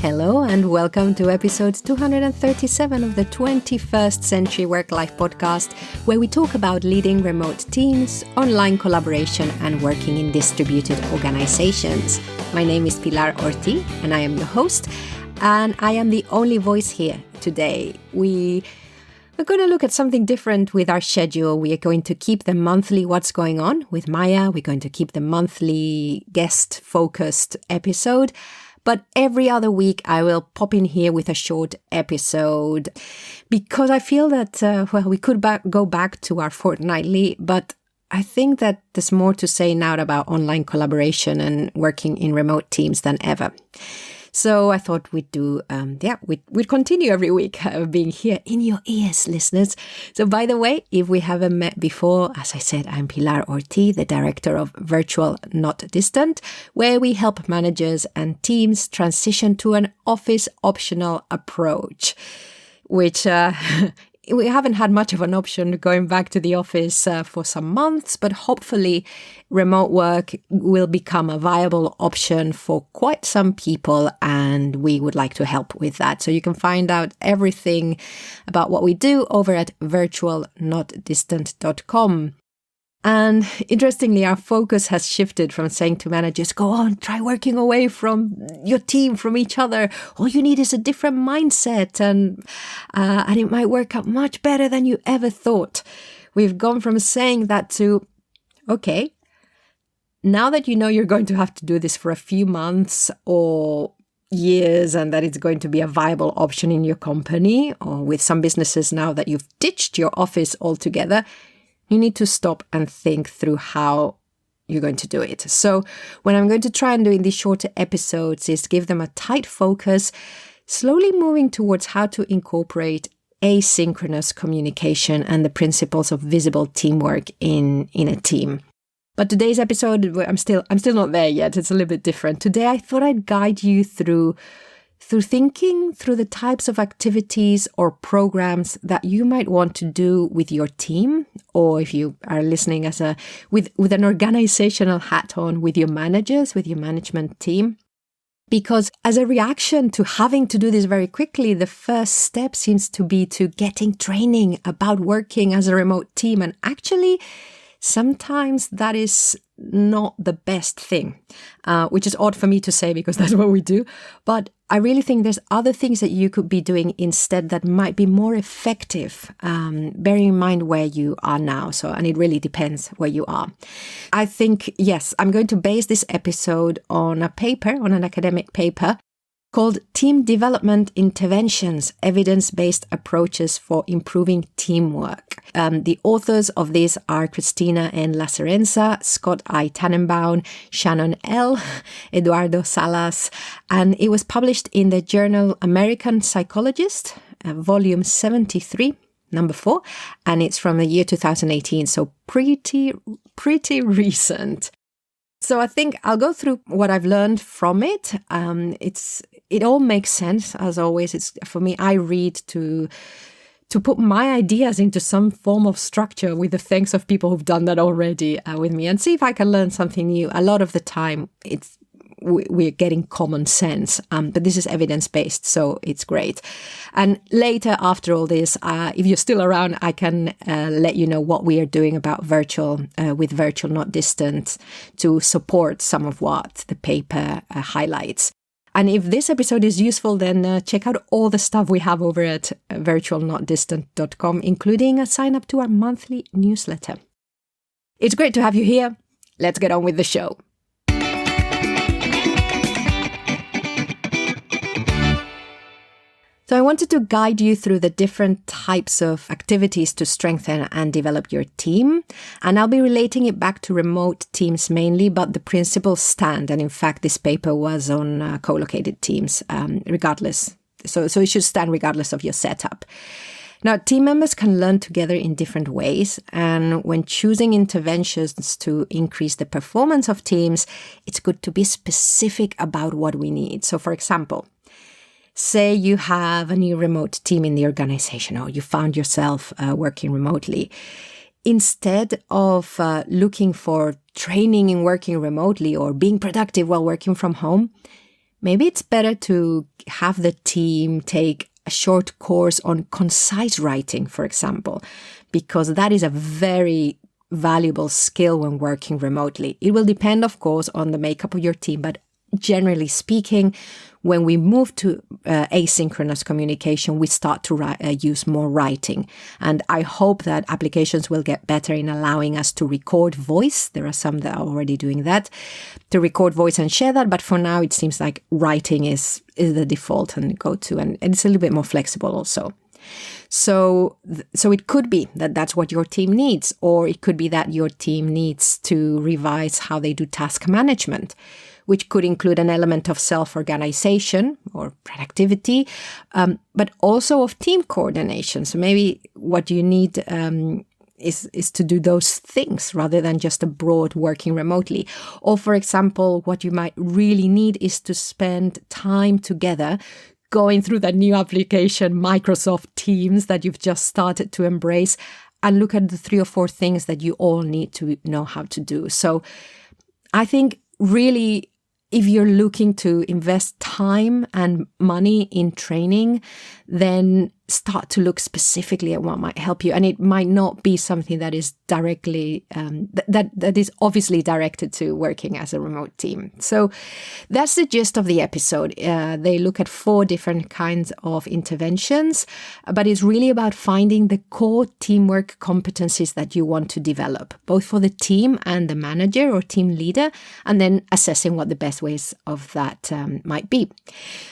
Hello and welcome to episode 237 of the 21st Century Work-Life podcast, where we talk about leading remote teams, online collaboration and working in distributed organizations. My name is Pilar and I am your host, and I am the only voice here today. We're going to look at something different with our schedule. We are going to keep the monthly What's Going On with Maya. We're going to keep the monthly guest-focused episode. But every other week, I will pop in here with a short episode because I feel that, we could go back to our fortnightly, but I think that there's more to say now about online collaboration and working in remote teams than ever. So I thought we'd do, we'd continue every week being here in your ears, listeners. So by the way, if we haven't met before, as I said, I'm Pilar Ortiz, the director of Virtual Not Distant, where we help managers and teams transition to an office optional approach, which we haven't had much of an option going back to the office for some months, but hopefully remote work will become a viable option for quite some people, and we would like to help with that. So you can find out everything about what we do over at virtualnotdistant.com. And interestingly, our focus has shifted from saying to managers, go on, try working away from your team, from each other. All you need is a different mindset and it might work out much better than you ever thought. We've gone from saying that to, okay, now that you know you're going to have to do this for a few months or years and that it's going to be a viable option in your company, or with some businesses now that you've ditched your office altogether, you need to stop and think through how you're going to do it. So what I'm going to try and do in these shorter episodes is give them a tight focus, slowly moving towards how to incorporate asynchronous communication and the principles of visible teamwork in a team. But today's episode, I'm still not there yet. It's a little bit different. Today, I thought I'd guide you through thinking through the types of activities or programs that you might want to do with your team, or if you are listening with an organizational hat on, with your managers, with your management team. Because as a reaction to having to do this very quickly, the first step seems to be to getting training about working as a remote team. And actually, sometimes that is not the best thing, which is odd for me to say because that's what we do. But I really think there's other things that you could be doing instead that might be more effective, bearing in mind where you are now. And it really depends where you are. I think, yes, I'm going to base this episode on an academic paper called Team Development Interventions, Evidence-Based Approaches for Improving Teamwork. The authors of this are Christina N. Lacerenza, Scott I. Tannenbaum, Shannon L., Eduardo Salas, and it was published in the journal American Psychologist, volume 73, number 4, and it's from the year 2018, so pretty recent. So I think I'll go through what I've learned from it. It all makes sense, as always. It's for me, I read to put my ideas into some form of structure with the thanks of people who've done that already with me, and see if I can learn something new. A lot of the time, we're getting common sense, but this is evidence-based, so it's great. And later, after all this, if you're still around, I can let you know what we are doing about with Virtual Not Distant to support some of what the paper highlights. And if this episode is useful, then check out all the stuff we have over at virtualnotdistant.com, including a sign up to our monthly newsletter. It's great to have you here. Let's get on with the show. So I wanted to guide you through the different types of activities to strengthen and develop your team. And I'll be relating it back to remote teams mainly, but the principles stand. And in fact, this paper was on co-located teams, regardless. So it should stand regardless of your setup. Now, team members can learn together in different ways. And when choosing interventions to increase the performance of teams, it's good to be specific about what we need. So for example, say you have a new remote team in the organization, or you found yourself working remotely. Instead of looking for training in working remotely or being productive while working from home, Maybe it's better to have the team take a short course on concise writing, for example, because that is a very valuable skill when working remotely. It will depend, of course, on the makeup of your team, but generally speaking, when we move to asynchronous communication, we start to use more writing. And I hope that applications will get better in allowing us to record voice. There are some that are already doing that, to record voice and share that. But for now, it seems like writing is the default and go-to, and it's a little bit more flexible also. So it could be that that's what your team needs, or it could be that your team needs to revise how they do task management, which could include an element of self-organization or productivity, but also of team coordination. So maybe what you need is to do those things rather than just a broad working remotely. Or, for example, what you might really need is to spend time together going through that new application, Microsoft Teams, that you've just started to embrace, and look at the 3 or 4 things that you all need to know how to do. So I think really, if you're looking to invest time and money in training, then start to look specifically at what might help you. And it might not be something that is directly, that is obviously directed to working as a remote team. So that's the gist of the episode. They look at 4 different kinds of interventions, but it's really about finding the core teamwork competencies that you want to develop, both for the team and the manager or team leader, and then assessing what the best ways of that might be.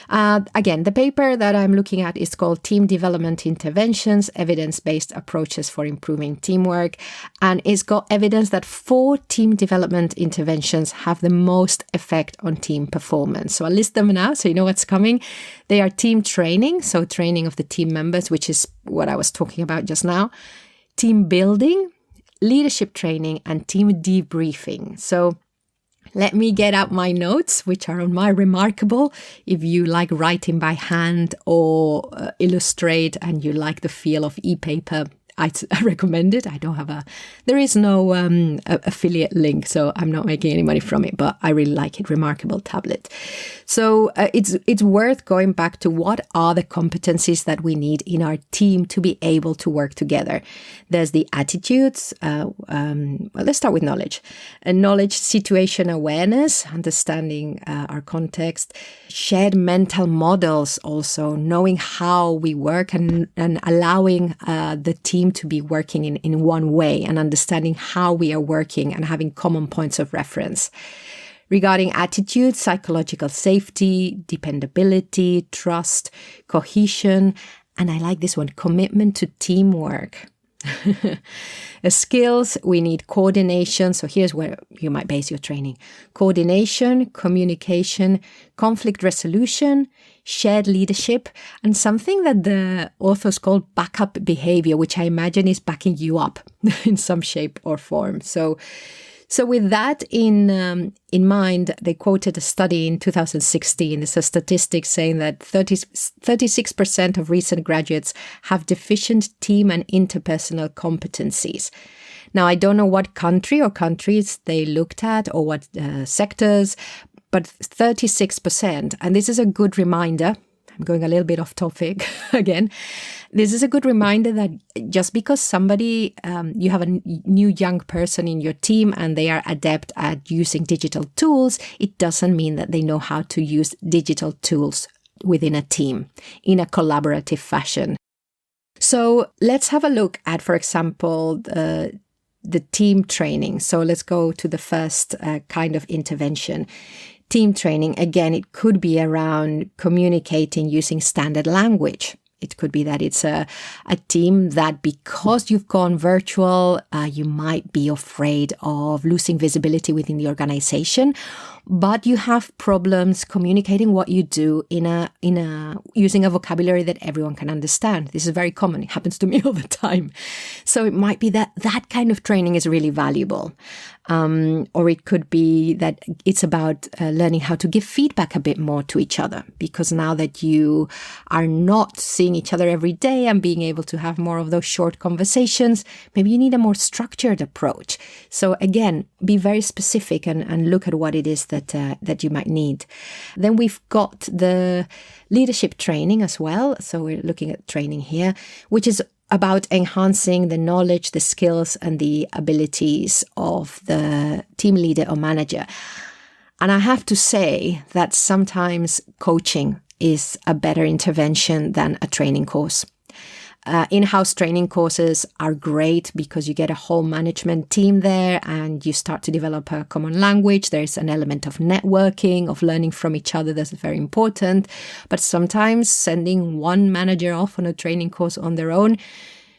Again, the paper that I'm looking at is called Team Development Interventions, Evidence-Based Approaches for Improving Teamwork. And it's got evidence that 4 team development interventions have the most effect on team performance. So I'll list them now so you know what's coming. They are team training, so training of the team members, which is what I was talking about just now. Team building, leadership training, and team debriefing. So let me get out my notes, which are on my Remarkable. If you like writing by hand or illustrate and you like the feel of e-paper, I recommend it. There is no affiliate link, so I'm not making any money from it, but I really like it. Remarkable tablet. So it's worth going back to what are the competencies that we need in our team to be able to work together. There's the attitudes. Let's start with knowledge. Knowledge, situation awareness, understanding our context, shared mental models also, knowing how we work and allowing the team to be working in one way and understanding how we are working and having common points of reference. Regarding attitude, psychological safety, dependability, trust, cohesion, and I like this one, commitment to teamwork. Skills, we need coordination. So here's where you might base your training. Coordination, communication, conflict resolution, shared leadership, and something that the authors call backup behavior, which I imagine is backing you up in some shape or form. So with that in mind, they quoted a study in 2016. It's a statistic saying that 36% of recent graduates have deficient team and interpersonal competencies. Now, I don't know what country or countries they looked at or what sectors, but 36%. And this is a good reminder. I'm going a little bit off topic again. This is a good reminder that just because somebody, you have a new young person in your team and they are adept at using digital tools, it doesn't mean that they know how to use digital tools within a team in a collaborative fashion. So let's have a look at, for example, the team training. So let's go to the first kind of intervention. Team training, again, it could be around communicating using standard language. It could be that it's a team that because you've gone virtual, you might be afraid of losing visibility within the organization, but you have problems communicating what you do in a using a vocabulary that everyone can understand. This is very common. It happens to me all the time. So it might be that kind of training is really valuable. Or it could be that it's about learning how to give feedback a bit more to each other, because now that you are not seeing each other every day and being able to have more of those short conversations, maybe you need a more structured approach. So again, be very specific and look at what it is that that you might need. Then we've got the leadership training as well. So we're looking at training here, which is about enhancing the knowledge, the skills, and the abilities of the team leader or manager. And I have to say that sometimes coaching is a better intervention than a training course. In-house training courses are great because you get a whole management team there and you start to develop a common language. There's an element of networking, of learning from each other that's very important. But sometimes sending one manager off on a training course on their own,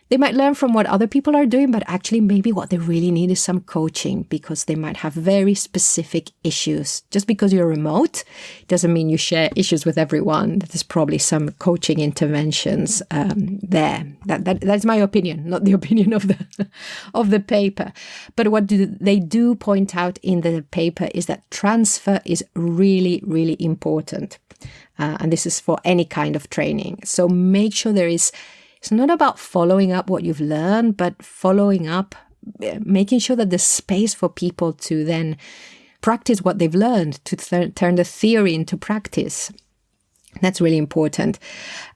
they might learn from what other people are doing, but actually maybe what they really need is some coaching because they might have very specific issues. Just because you're remote doesn't mean you share issues with everyone. There's probably some coaching interventions there. That's my opinion, not the opinion of the paper. But what they do point out in the paper is that transfer is really, really important. And this is for any kind of training. So make sure it's not about following up what you've learned, but following up, making sure that there's space for people to then practice what they've learned, to turn the theory into practice. That's really important.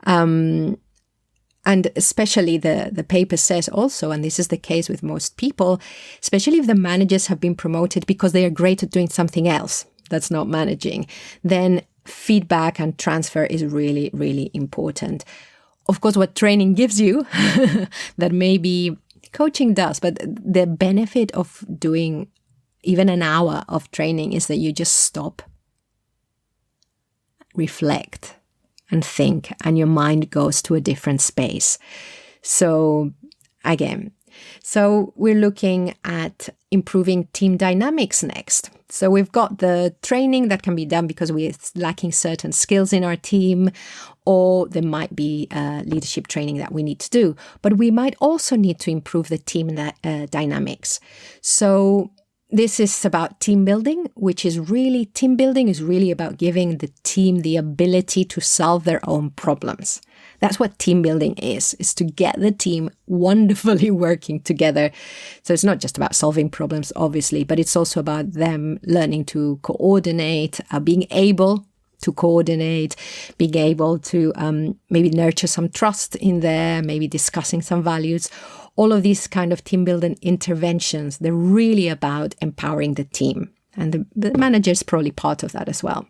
And especially the paper says also, and this is the case with most people, especially if the managers have been promoted because they are great at doing something else that's not managing, then feedback and transfer is really, really important. Of course, what training gives you that maybe coaching does, but the benefit of doing even an hour of training is that you just stop, reflect, and think, and your mind goes to a different space. So we're looking at improving team dynamics next. So we've got the training that can be done because we're lacking certain skills in our team, or there might be leadership training that we need to do. But we might also need to improve the team dynamics. So this is about team building, team building is really about giving the team the ability to solve their own problems. That's what team building is to get the team wonderfully working together. So it's not just about solving problems, obviously, but it's also about them learning to coordinate, being able to coordinate, being able to maybe nurture some trust in there, maybe discussing some values. All of these kind of team building interventions, they're really about empowering the team. And the manager is probably part of that as well.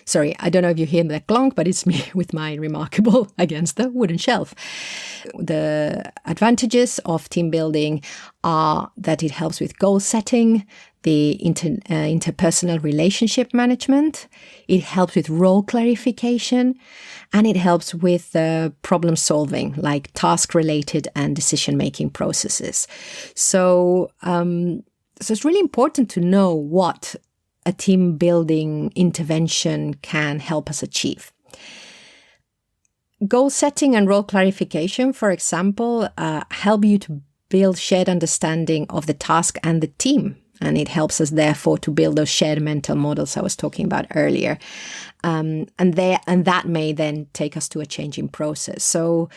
Sorry, I don't know if you hear the clonk, but it's me with my remarkable against the wooden shelf. The advantages of team building are that it helps with goal setting, the interpersonal relationship management, it helps with role clarification, and it helps with problem solving, like task-related and decision-making processes. So it's really important to know what a team building intervention can help us achieve. Goal setting and role clarification, for example, help you to build shared understanding of the task and the team. And it helps us, therefore, to build those shared mental models I was talking about earlier. And that may then take us to a changing process. So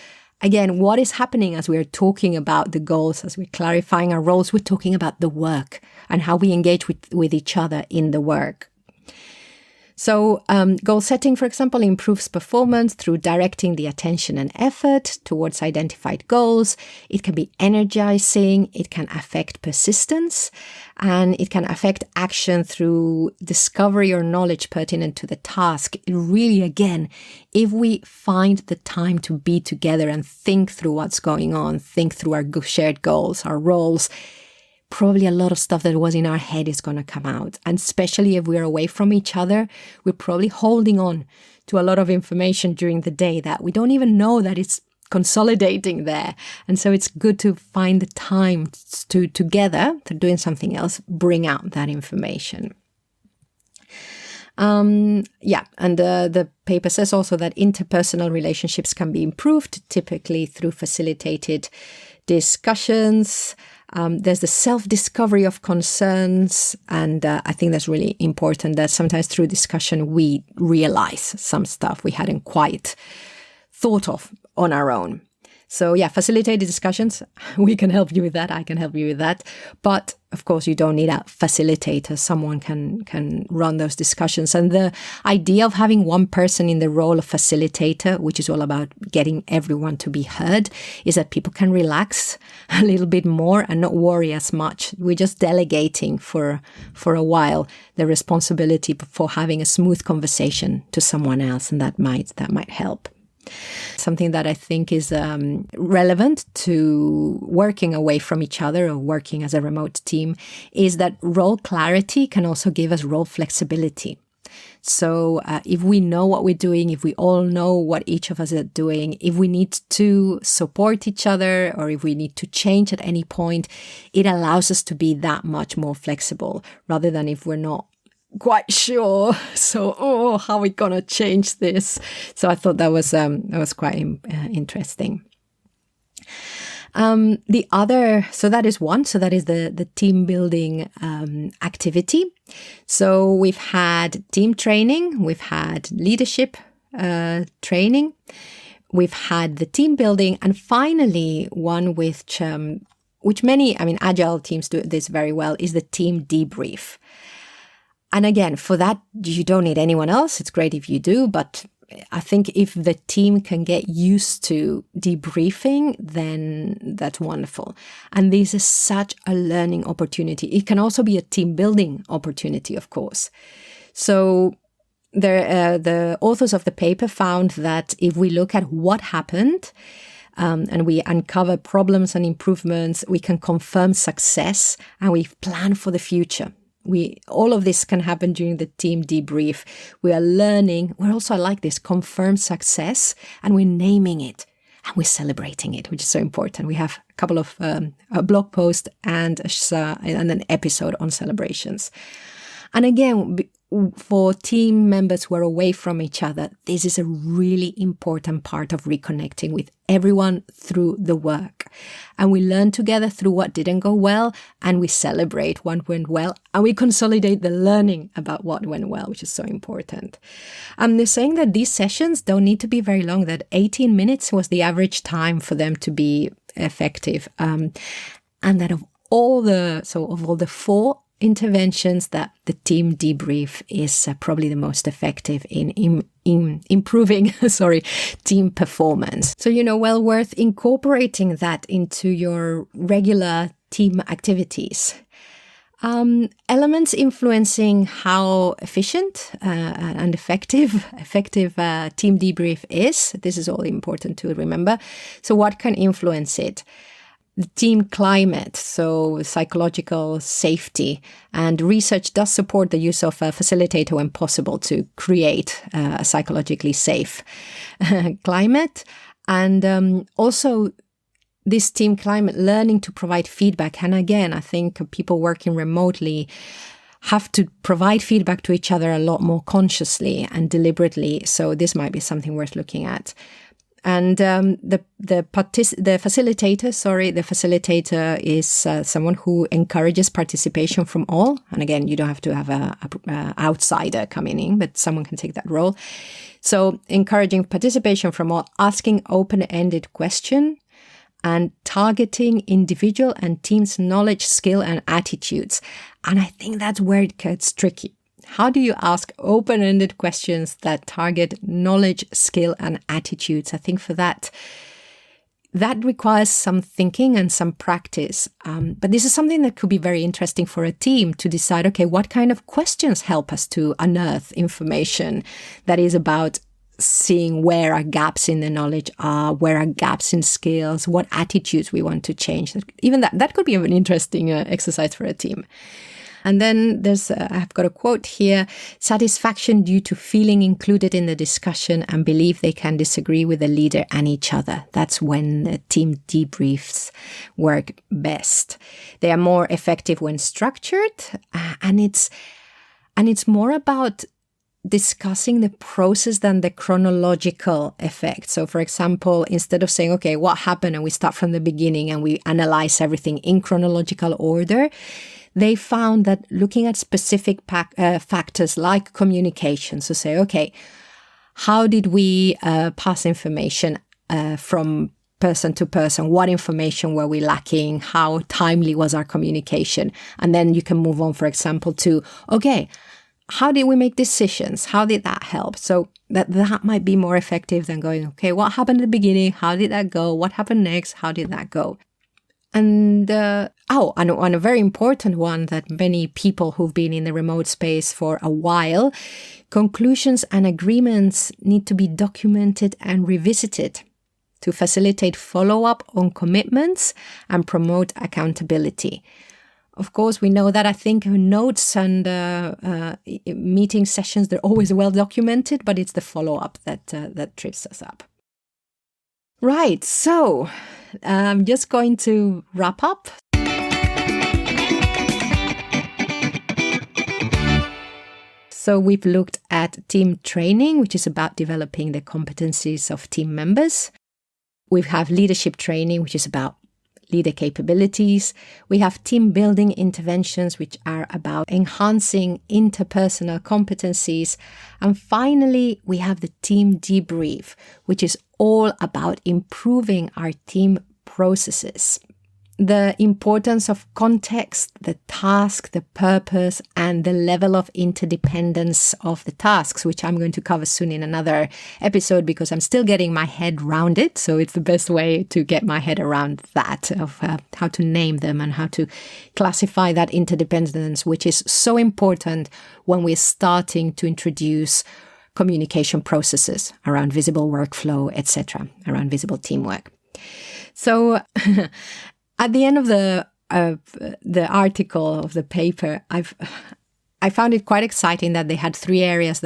again, what is happening as we're talking about the goals, as we're clarifying our roles, we're talking about the work and how we engage with each other in the work. So goal setting, for example, improves performance through directing the attention and effort towards identified goals. It can be energizing. It can affect persistence, and it can affect action through discovery or knowledge pertinent to the task. It really, again, if we find the time to be together and think through what's going on, think through our shared goals, our roles, probably a lot of stuff that was in our head is going to come out. And especially if we're away from each other, we're probably holding on to a lot of information during the day that we don't even know that it's consolidating there. And so it's good to find the time to together, to doing something else, bring out that information. And the paper says also that interpersonal relationships can be improved, typically through facilitated discussions. There's the self-discovery of concerns, and I think that's really important, that sometimes through discussion we realize some stuff we hadn't quite thought of on our own. So yeah, facilitated discussions, we can help you with that. I can help you with that. But of course, you don't need a facilitator. Someone can run those discussions. And the idea of having one person in the role of facilitator, which is all about getting everyone to be heard, is that people can relax a little bit more and not worry as much. We're just delegating for a while the responsibility for having a smooth conversation to someone else, and that might help. Something that I think is relevant to working away from each other or working as a remote team is that role clarity can also give us role flexibility. So if we know what we're doing, if we all know what each of us are doing, if we need to support each other or if we need to change at any point, it allows us to be that much more flexible rather than if we're not quite sure. So, how are we going to change this? So I thought that was quite interesting. The other, so that is one. So that is the team building activity. So we've had team training, we've had leadership training, we've had the team building, and finally one which many, agile teams do this very well, is the team debrief. And again, for that, you don't need anyone else. It's great if you do, but I think if the team can get used to debriefing, then that's wonderful. And this is such a learning opportunity. It can also be a team building opportunity, of course. So the authors of the paper found that if we look at what happened, and we uncover problems and improvements, we can confirm success and we plan for the future. All of this can happen during the team debrief. We are learning. We're also, I like this, confirmed success, and we're naming it and we're celebrating it, which is so important. We have a couple of a blog post and an episode on celebrations. And again, for team members who are away from each other, this is a really important part of reconnecting with everyone through the work. And we learn together through what didn't go well, and we celebrate what went well, and we consolidate the learning about what went well, which is so important. They're saying that these sessions don't need to be very long, that 18 minutes was the average time for them to be effective. And that of all the 4 interventions, that the team debrief is probably the most effective in improving team performance. So, well worth incorporating that into your regular team activities. Elements influencing how efficient and effective team debrief is. This is all important to remember. So what can influence it? The team climate, so psychological safety, and research does support the use of a facilitator when possible to create a psychologically safe climate. And also this team climate, learning to provide feedback. And again, I think people working remotely have to provide feedback to each other a lot more consciously and deliberately. So this might be something worth looking at. And the facilitator is someone who encourages participation from all. And again, you don't have to have a outsider coming in, but someone can take that role. So encouraging participation from all, asking open-ended questions, and targeting individual and team's knowledge, skill, and attitudes. And I think that's where it gets tricky. How do you ask open-ended questions that target knowledge, skill, and attitudes? I think for that requires some thinking and some practice. But this is something that could be very interesting for a team to decide, okay, what kind of questions help us to unearth information that is about seeing where our gaps in the knowledge are, where our gaps in skills, what attitudes we want to change. Even that could be an interesting exercise for a team. And then I've got a quote here: satisfaction due to feeling included in the discussion and believe they can disagree with the leader and each other. That's when the team debriefs work best. They are more effective when structured, and it's more about discussing the process than the chronological effect. So, for example, instead of saying, okay, what happened, and we start from the beginning and we analyze everything in chronological order, they found that looking at specific factors like communication, so say, okay, how did we pass information from person to person, what information were we lacking, how timely was our communication. And then you can move on, for example, to, okay, how did we make decisions? How did that help? So that might be more effective than going, okay, what happened at the beginning? How did that go? What happened next? How did that go? And and a very important one that many people who've been in the remote space for a while, conclusions and agreements need to be documented and revisited to facilitate follow-up on commitments and promote accountability. Of course, we know that I think notes and meeting sessions, they're always well documented, but it's the follow-up that trips us up. Right, so I'm just going to wrap up. So we've looked at team training, which is about developing the competencies of team members. We have leadership training, which is about leader capabilities. We have team building interventions, which are about enhancing interpersonal competencies. And finally, we have the team debrief, which is all about improving our team processes. The importance of context, the task, the purpose, and the level of interdependence of the tasks, which I'm going to cover soon in another episode because I'm still getting my head around it. So it's the best way to get my head around that, of how to name them and how to classify that interdependence, which is so important when we're starting to introduce communication processes around visible workflow, etc., around visible teamwork. So at the end of the article of the paper, I found it quite exciting that they had 3 areas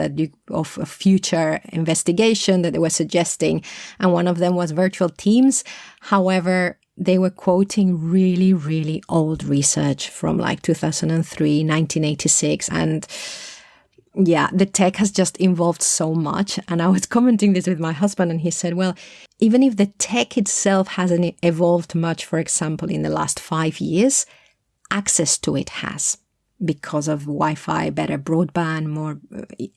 of future investigation that they were suggesting, and one of them was virtual teams. However, they were quoting really, really old research from like 2003, 1986, and yeah, the tech has just evolved so much. And I was commenting this with my husband, and he said, well, even if the tech itself hasn't evolved much, for example, in the last 5 years, access to it has, because of Wi-Fi, better broadband, more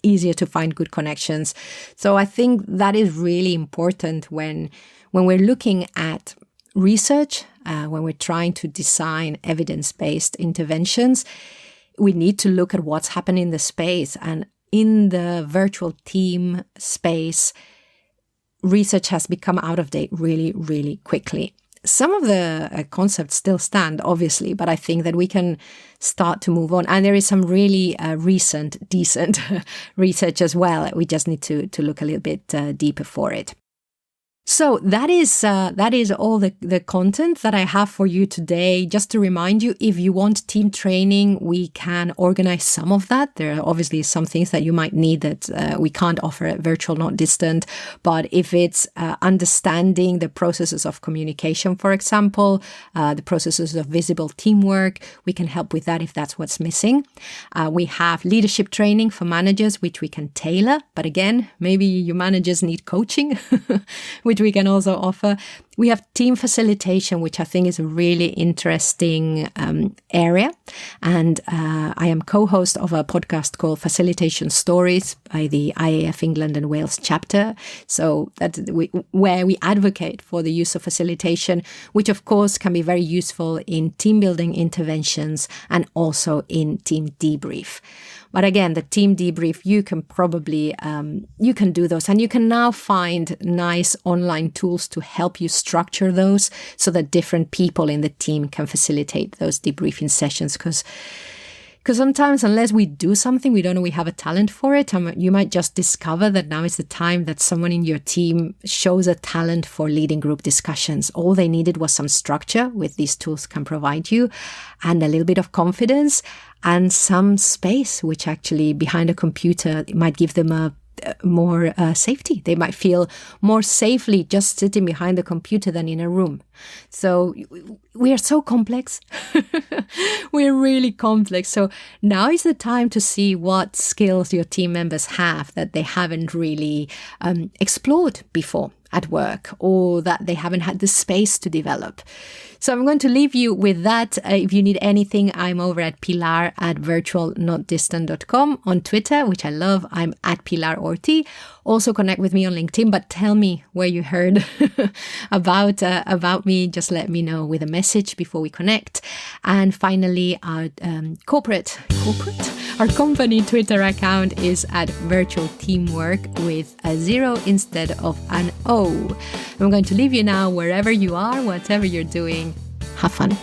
easier to find good connections. So I think that is really important when we're looking at research, when we're trying to design evidence-based interventions. We need to look at what's happening in the space. And in the virtual team space, research has become out of date really, really quickly. Some of the concepts still stand, obviously, but I think that we can start to move on. And there is some really recent, decent research as well. We just need to look a little bit deeper for it. So that is all the content that I have for you today. Just to remind you, if you want team training, we can organize some of that. There are obviously some things that you might need that we can't offer at virtual, not distant. But if it's understanding the processes of communication, for example, the processes of visible teamwork, we can help with that if that's what's missing. We have leadership training for managers, which we can tailor. But again, maybe your managers need coaching, which we can also offer. We have team facilitation, which I think is a really interesting area. And I am co-host of a podcast called Facilitation Stories by the IAF England and Wales chapter. So where we advocate for the use of facilitation, which of course can be very useful in team building interventions and also in team debrief. But again, the team debrief, you can probably, you can do those. And you can now find nice online tools to help you structure those so that different people in the team can facilitate those debriefing sessions. Because sometimes, unless we do something, we don't know we have a talent for it. You might just discover that now is the time that someone in your team shows a talent for leading group discussions. All they needed was some structure, which these tools can provide you, and a little bit of confidence and some space, which actually behind a computer might give them a more safety. They might feel more safely just sitting behind the computer than in a room. So we are so complex. We're really complex. So now is the time to see what skills your team members have that they haven't really explored before at work, or that they haven't had the space to develop. So I'm going to leave you with that. If you need anything, I'm over at Pilar at virtualnotdistant.com. On Twitter, which I love, I'm at Pilar Orti. Also connect with me on LinkedIn, but tell me where you heard about me. Just let me know with a message before we connect. And finally, our our company Twitter account is at Virtual Teamwork with a 0 instead of an O. I'm going to leave you now wherever you are, whatever you're doing. Have fun.